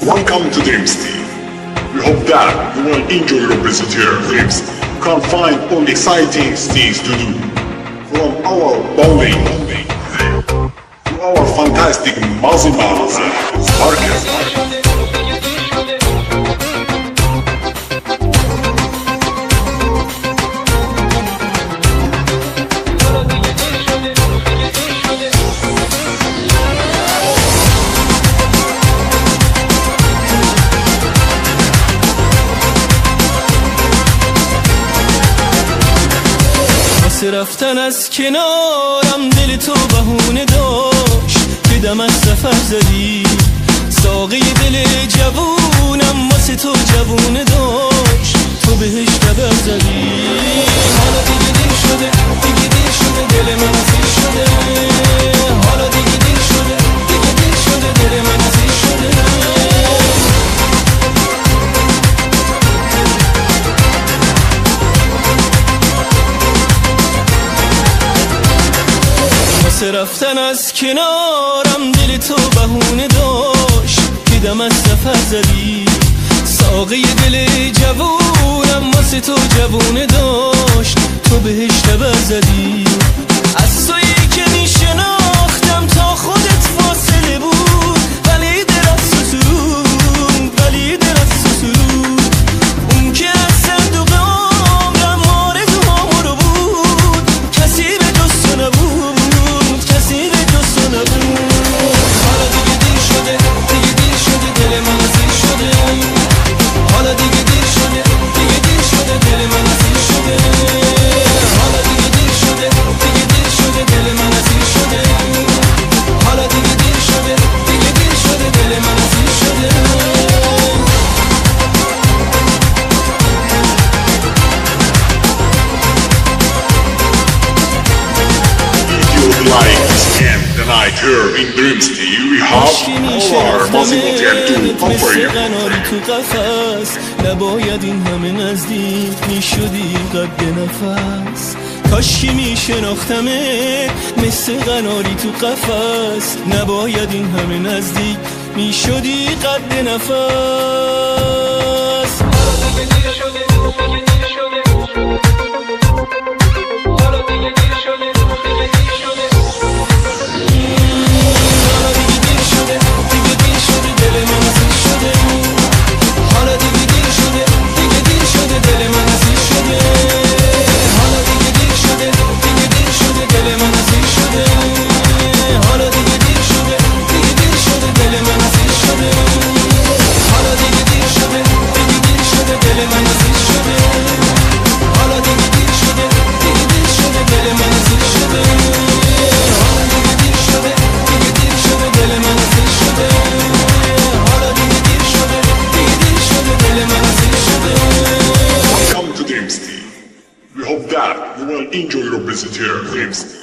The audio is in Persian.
Welcome to Dream City. We hope that you will enjoy your visit here. Dreams. You can find all exciting things to do, from our bowling to our fantastic Mazimas market. رفتن از کنارم دل تو بهونه داشت که دم از سفر زدی ساقه دل جوونم واسه تو جوونه داشت تو بهش خبر زدی حالا دیگه دیر شده دیگه دیر شده دل من اسیر شده حالا دیگه دیر شده دیگه دیر شده دل من اسیر شده رفتن از کنارم دل تو بهونه داشت که دم از سفر زدی ساقه دل جوونم واسه تو جوونه داشت تو بهش خبر زدی از تویی که میشناختم تا خودت فاصله بود ولی دل از سسرود ولی دل از سسرود اون که از صندوق عمرم آرزوهامو رو بود کسی به جز تو نبود حالا دیگه دیر شده دیگه دیر شده دل من اسیر شده حالا دیگه دیر شده دیگه دیر شده دل من اسیر شده حالا دیگه دیر شده دیگه دیر شده دل من اسیر شده حالا دیگه دیر شده دیگه دیر شده دل من اسیر شده Tonight here in Dream City we have our Mazimas to offer you. تو قفس نباید این همه نزدیک میشدی قد نفس کاشکی میشناختمه مثل قناری تو قفس نباید این همه نزدیک میشدی قد نفس We hope that you will enjoy your visit here, Dream City.